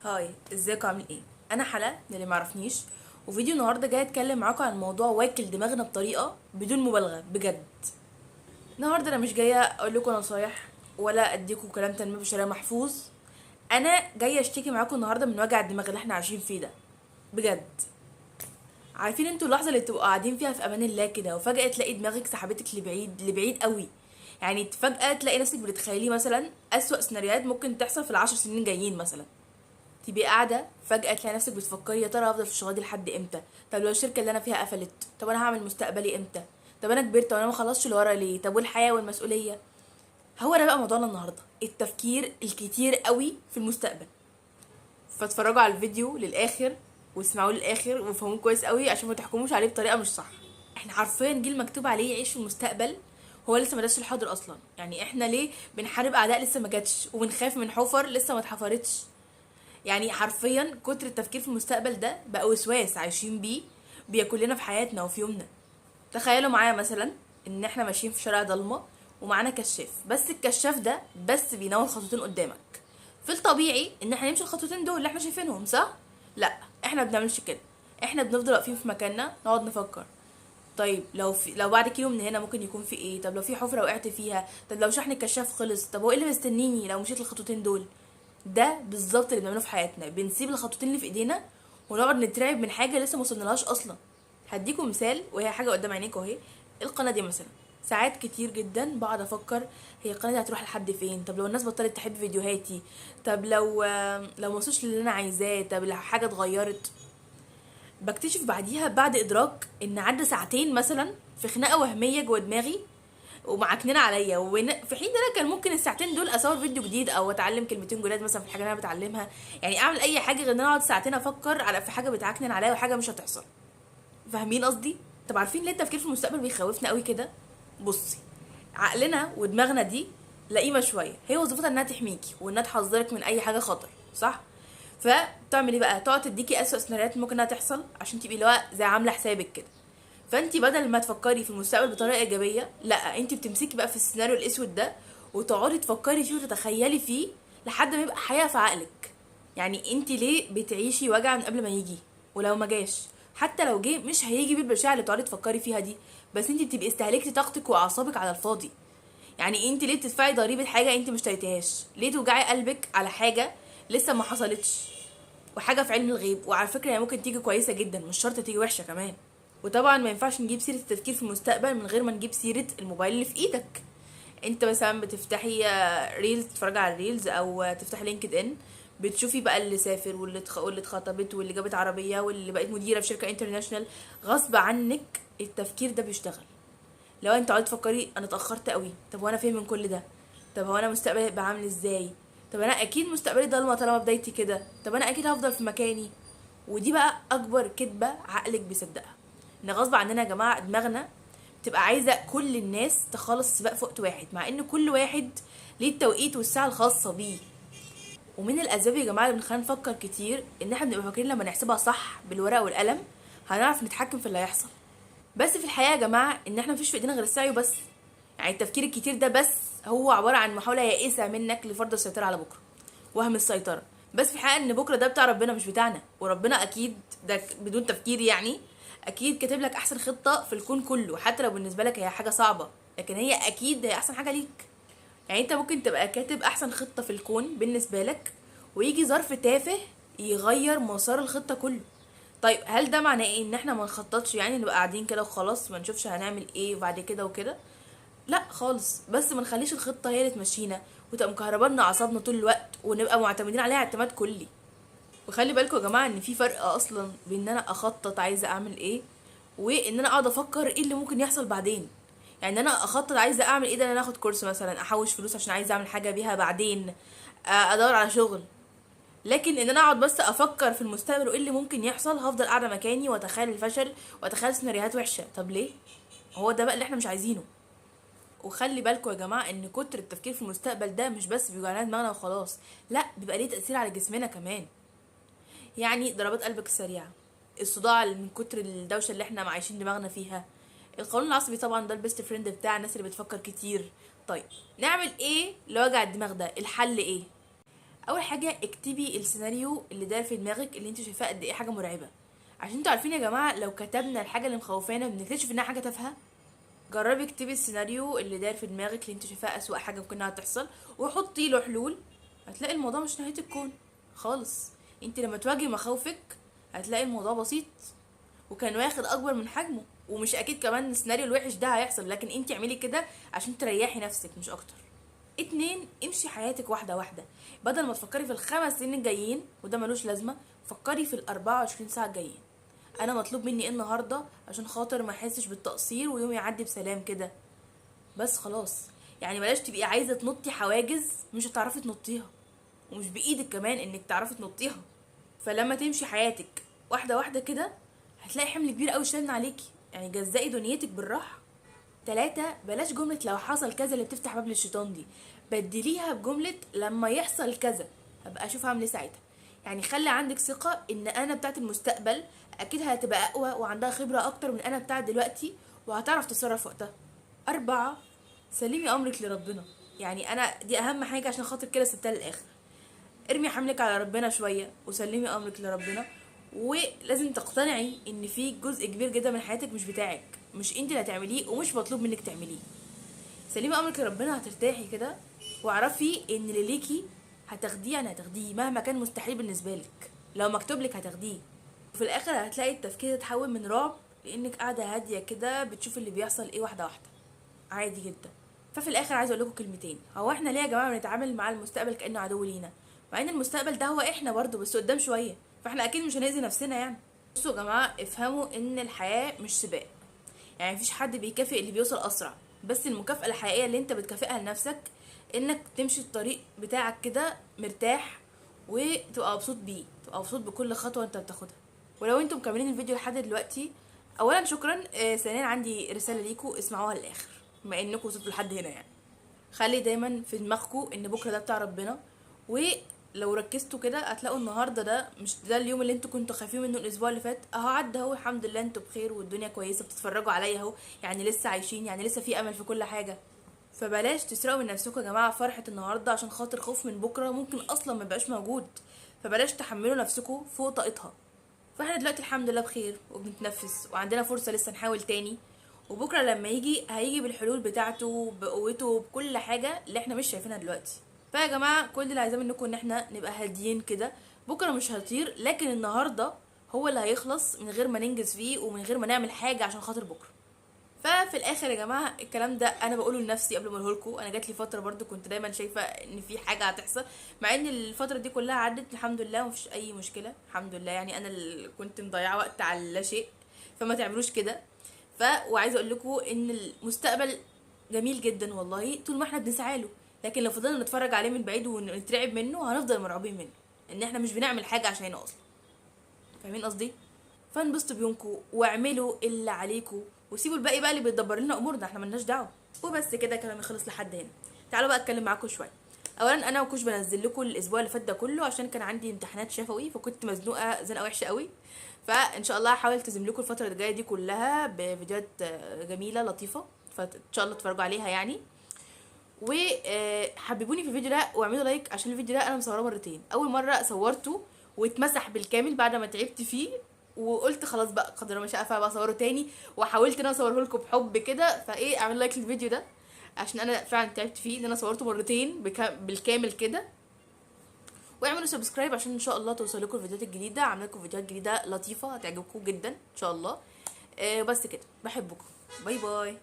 هاي، ازيكم؟ عامل ايه؟ انا حلا اللي معرفنيش. وفيديو النهارده جاي اتكلم معاكم عن موضوع واكل دماغنا بطريقه بدون مبالغه بجد. النهارده انا مش جايه اقول لكم نصايح ولا اديكم كلام تنميه بشريه محفوظ. انا جايه اشتكي معاكم النهارده من وجع الدماغ اللي احنا عايشين فيه ده بجد. عارفين انتوا اللحظه اللي تبقوا قاعدين فيها في امان الله كده وفجاه تلاقي دماغك سحبتك لبعيد لبعيد قوي؟ يعني فجاه تلاقي نفسك بتتخيلي مثلا اسوأ سيناريوهات ممكن تحصل في العشر سنين جايين مثلا. تبقي قاعده فجاه تلاقي نفسك بتفكري يا ترى هفضل في الشغل دي لحد امتى؟ طب لو الشركه اللي انا فيها قفلت، طب انا هعمل مستقبلي امتى؟ طب انا كبرت وانا ما خلصتش اللي ورا ليه؟ طب والحياه والمسؤوليه؟ هو ده بقى موضوعنا النهارده، التفكير الكتير قوي في المستقبل. فاتفرجوا على الفيديو للاخر واسمعوه للاخر وفهموه كويس قوي عشان ما تحكموش عليه بطريقه مش صح. احنا حرفيا جيل مكتوب عليه يعيش في المستقبل، هو لسه ما داش الحاضر اصلا. يعني احنا ليه بنحارب اعداء لسه ما جاتش وبنخاف من حفر لسه ما اتحفرتش؟ يعني حرفيا كتر التفكير في المستقبل ده بقى وسواس عايشين بيه، بياكل لنا في حياتنا وفي يومنا. تخيلوا معايا مثلا ان احنا ماشيين في شارع ضلمه ومعانا كشاف، بس الكشاف ده بس بينور خطوتين قدامك. في الطبيعي ان احنا نمشي الخطوتين دول اللي احنا شايفينهم، صح؟ لا، احنا ما بنعملش كده. احنا بنفضل واقفين في مكاننا نقعد نفكر. طيب لو بعد كيلو من هنا ممكن يكون في ايه؟ طب لو في حفره وقعت فيها؟ طب لو شحن الكشاف خلص؟ طب هو ايه اللي مستنيني لو مشيت الخطوتين دول؟ ده بالظبط اللي بنعمله في حياتنا، بنسيب الخطوتين اللي في ايدينا ونقعد نترعب من حاجه لسه ما وصلنالهاش اصلا. هديكم مثال وهي حاجه قدام عينيكوا اهي. القناه دي مثلا، ساعات كتير جدا بقعد افكر هي القناه دي هتروح لحد فين؟ طب لو الناس بطلت تحب فيديوهاتي؟ طب لو ما وصلش للي انا عايزاه؟ طب لو حاجه اتغيرت؟ بكتشف بعديها بعد ادراك ان عدى ساعتين مثلا في خناقه وهميه جوه دماغي ومعكنين عليا، في حين ان انا كان ممكن الساعتين دول اصور فيديو جديد او اتعلم كلمتين جداد مثلا في الحاجه اللي انا بتعلمها. يعني اعمل اي حاجه غير ان انا اقعد ساعتين افكر في حاجه بتعكنن عليا وحاجه مش هتحصل. فاهمين قصدي؟ طب عارفين ليه التفكير في المستقبل بيخوفنا قوي كده؟ بصي، عقلنا ودماغنا دي لئيمه شويه، هي وظيفتها انها تحميكي وانها تحذرك من اي حاجه خطر، صح؟ فتعمل ايه بقى؟ تقعد تديكي اسوأ سيناريوهات ممكن انها تحصل عشان تبقي اللي هو زي عامله حسابك كده. فانت بدل ما تفكري في المستقبل بطريقه ايجابيه، لا، انت بتمسكي بقى في السيناريو الاسود ده وتقعدي تفكري فيه وتتخيلي فيه لحد ما يبقى حقيقه في عقلك. يعني انت ليه بتعيشي وجع من قبل ما يجي؟ ولو ما جاش، حتى لو جه مش هيجي بالبشاعه اللي بتقعدي تفكري فيها دي، بس انت بتبقي استهلكتي طاقتك واعصابك على الفاضي. يعني انت ليه بتدفعي ضريبه حاجه انت مش تايتهاش؟ ليه توجعي قلبك على حاجه لسه ما حصلتش؟ وحاجه في علم الغيب، وعلى فكره هي ممكن تيجي كويسه جدا، مش شرط تيجي وحشه كمان. وطبعا ما ينفعش نجيب سيره التفكير في المستقبل من غير ما نجيب سيره الموبايل اللي في ايدك. انت مثلا بتفتحي ريلز، تتفرجي على الريلز او تفتحي لينكد ان، بتشوفي بقى اللي سافر واللي اتخطبت واللي جابت عربيه واللي بقت مديره في شركه انترناشونال. غصب عنك التفكير ده بيشتغل. لو انت قعدت تفكري انا اتاخرت قوي، طب وانا فين من كل ده؟ طب هو انا مستقبلي هيبقى عامل ازاي؟ طب انا اكيد مستقبلي ضلمه طالما بدايتي كده، طب انا اكيد هفضل في مكاني. ودي بقى اكبر كدبه عقلك بيصدقها. ان غصب عننا يا جماعه دماغنا بتبقى عايزه كل الناس تخلص سباق في وقت واحد، مع ان كل واحد ليه التوقيت والساعه الخاصه بيه. ومن الاسباب يا جماعه اللي بنخلينا نفكر كتير ان احنا بنبقى فاكرين لما نحسبها صح بالورقه والقلم هنعرف نتحكم في اللي هيحصل. بس في الحقيقه يا جماعه ان احنا مفيش في ايدينا غير السعي وبس. يعني التفكير الكتير ده بس هو عباره عن محاوله يائسه منك لفرض السيطره على بكره، وهم السيطره. بس في الحقيقه ان بكره ده بتاع ربنا مش بتاعنا، وربنا اكيد ده بدون تفكير يعني اكيد كاتب لك احسن خطه في الكون كله، حتى لو بالنسبه لك هي حاجه صعبه لكن هي اكيد هي احسن حاجه ليك. يعني انت ممكن تبقى كاتب احسن خطه في الكون بالنسبه لك ويجي ظرف تافه يغير مسار الخطه كله. طيب هل ده معناه ايه؟ ان احنا ما نخططش؟ يعني نبقى قاعدين كده وخلاص ما نشوفش هنعمل ايه بعد كده وكده؟ لا خالص، بس ما نخليش الخطه هي اللي تمشينا وتبقى مكهربانا اعصابنا طول الوقت ونبقى معتمدين عليها اعتماد كلي. وخلي بالكم يا جماعه ان في فرق اصلا بين ان انا اخطط عايزه اعمل ايه وان انا اقعد افكر ايه اللي ممكن يحصل بعدين. يعني انا اخطط عايزه اعمل ايه، ده انا اخد كورس مثلا، احوش فلوس عشان عايزه اعمل حاجه بيها بعدين، ادور على شغل. لكن ان انا اقعد بس افكر في المستقبل وايه اللي ممكن يحصل، هفضل قاعده مكاني واتخيل الفشل واتخيل سيناريوهات وحشه. طب ليه؟ هو ده بقى اللي احنا مش عايزينه. وخلي بالكم يا جماعه ان كتر التفكير في المستقبل ده مش بس بيوجع لنا دماغنا وخلاص، لا، بيبقى ليه تاثير على جسمنا كمان. يعني ضربات قلبك السريعه، الصداع من كتر الدوشه اللي احنا عايشين دماغنا فيها، القولون العصبي طبعا ده البيست فريند بتاع الناس اللي بتفكر كتير. طيب نعمل ايه لوجع الدماغ ده؟ الحل ايه؟ اول حاجه اكتبي السيناريو اللي داير في دماغك اللي انت شايفاه قد ايه حاجه مرعبه، عشان انتوا عارفين يا جماعه لو كتبنا الحاجه اللي مخوفانا بنكتشف انها حاجه تافهه. جربي اكتبي السيناريو اللي داير في دماغك اللي انت شايفاه اسوأ حاجه ممكن انها تحصل، وحطي له حلول. هتلاقي الموضوع مش نهايه الكون خالص. انت لما تواجهي مخاوفك هتلاقي الموضوع بسيط وكان واخد اكبر من حجمه، ومش اكيد كمان السيناريو الوحش ده هيحصل، لكن انت اعملي كده عشان تريحي نفسك مش اكتر. اتنين، امشي حياتك واحده واحده. بدل ما تفكري في ال5 سنين الجايين وده ملوش لازمه، فكري في ال24 ساعه الجايين. انا مطلوب مني ايه النهارده عشان خاطر ما احسش بالتقصير ويوم يعدي بسلام كده. بس خلاص، يعني بلاش تبقي عايزه تنطي حواجز مش هتعرفي تنطيها، ومش بايدك كمان انك تعرفي تنطيها. فلما تمشي حياتك واحده واحده كده هتلاقي حمل كبير قوي شايلنا عليكي، يعني جزئي دنيتك بالراحه. 3، بلاش جملة لو حصل كذا اللي بتفتح باب للشيطان دي، بدليها بجملة لما يحصل كذا هبقى اشوف هعمل ايه ساعتها. يعني خلي عندك ثقة ان انا بتاعت المستقبل اكيد هتبقى اقوى وعندها خبرة اكتر من انا بتاعت دلوقتي وهتعرف تتصرف وقتها. 4، سلمي امرك لربنا. يعني انا دي اهم حاجة عشان خاطر كده سبتها للاخر. ارمي حملك على ربنا شويه وسلمي امرك لربنا، ولازم تقتنعي ان في جزء كبير جدا من حياتك مش بتاعك، مش انت اللي هتعمليه ومش مطلوب منك تعمليه. سلمي امرك لربنا هترتاحي كده، واعرفي ان اللي ليكي هتاخديه، يعني هتاخديه مهما كان مستحيل بالنسبه لك. لو مكتوب لك هتاخديه، وفي الاخر هتلاقي التفكير يتحول من رعب لانك قاعده هاديه كده بتشوف اللي بيحصل ايه واحده واحده عادي جدا. ففي الاخر عايزه اقول لكم كلمتين. هو احنا ليه يا جماعه بنتعامل مع المستقبل كانه عدو لينا، مع ان المستقبل ده هو احنا برضه بس قدام شويه، فاحنا اكيد مش هنأذي نفسنا يعني. بصوا يا جماعه، افهموا ان الحياه مش سباق، يعني مفيش حد بيكافئ اللي بيوصل اسرع، بس المكافأة الحقيقية اللي انت بتكافئها لنفسك انك تمشي الطريق بتاعك كده مرتاح وتبقى مبسوط بيه، تبقى مبسوط بكل خطوة انت بتاخدها. ولو انتم مكملين الفيديو لحد دلوقتي، اولا شكرا، ثانيا عندي رسالة ليكم اسمعوها للاخر بما انكم وصلتوا لحد هنا. يعني خلي دايما في دماغكم ان بكره ده بتاع ربنا، ولو ركزتوا كده هتلاقوا النهارده ده مش ده اليوم اللي انتوا كنتوا خايفين منه الاسبوع اللي فات، اهو عدى اهو الحمد لله انتوا بخير والدنيا كويسه بتتفرجوا عليا اهو، يعني لسه عايشين، يعني لسه في امل في كل حاجه. فبلاش تسرقوا من نفسكم يا جماعه فرحه النهارده عشان خاطر خوف من بكره ممكن اصلا ما يبقاش موجود، فبلاش تحملوا نفسكم فوق طاقتها. فاحنا دلوقتي الحمد لله بخير وبنتنفس وعندنا فرصه لسه نحاول تاني، وبكره لما يجي هيجي بالحلول بتاعته بقوته بكل حاجه اللي احنا مش شايفينها دلوقتي. فيا جماعه كل اللي عايزاه منكم ان احنا نبقى هاديين كده. بكره مش هيطير، لكن النهارده هو اللي هيخلص من غير ما ننجز فيه ومن غير ما نعمل حاجه عشان خاطر بكره. ففي الاخر يا جماعه الكلام ده انا بقوله لنفسي قبل ما اقوله لكم. انا جات لي فتره برضو كنت دايما شايفه ان في حاجه هتحصل، مع ان الفتره دي كلها عدت الحمد لله ومفيش اي مشكله الحمد لله. يعني انا اللي كنت مضيعه وقت على لا شيء، فما تعملوش كده. وعايزه اقول لكم ان المستقبل جميل جدا والله طول ما احنا بنسعى له، لكن لو فضلنا نتفرج عليه من بعيد ونترعب منه هنفضل مرعوبين منه، ان احنا مش بنعمل حاجه عشانه اصلا. فاهمين قصدي؟ فانبسطوا بيومكم واعملوا اللي عليكم وسيبوا الباقي بقى اللي بيدبر لنا امورنا، احنا ملناش دعوه. وبس كده كلامي خلص لحد هنا. تعالوا بقى اتكلم معاكم شويه. اولا انا ما كنتش بنزل لكم الاسبوع اللي فات ده كله عشان كان عندي امتحانات شفوي، فكنت مزنوقه زنقه وحشه قوي. فان شاء الله هحاول التزم لكم الفتره الجايه دي كلها بفيديوهات جميله لطيفه، فان شاء الله تتفرجوا عليها يعني. وحببوني في الفيديو ده واعملوا لايك عشان الفيديو ده انا مصوره مرتين. اول مره صورته واتمسح بالكامل بعد ما تعبت فيه، وقلت خلاص بقى قدر ما شاء فعل بقى اصوره تاني، وحاولت ان انا اصوره لكم بحب كده. فايه اعملوا لايك للفيديو ده عشان انا فعلا تعبت فيه ان انا صورته مرتين بالكامل كده. واعملوا سبسكرايب عشان ان شاء الله توصل لكم الفيديوهات الجديده، عامله لكم فيديوهات جديده لطيفه هتعجبكم جدا ان شاء الله. بس كده، بحبكم، باي باي.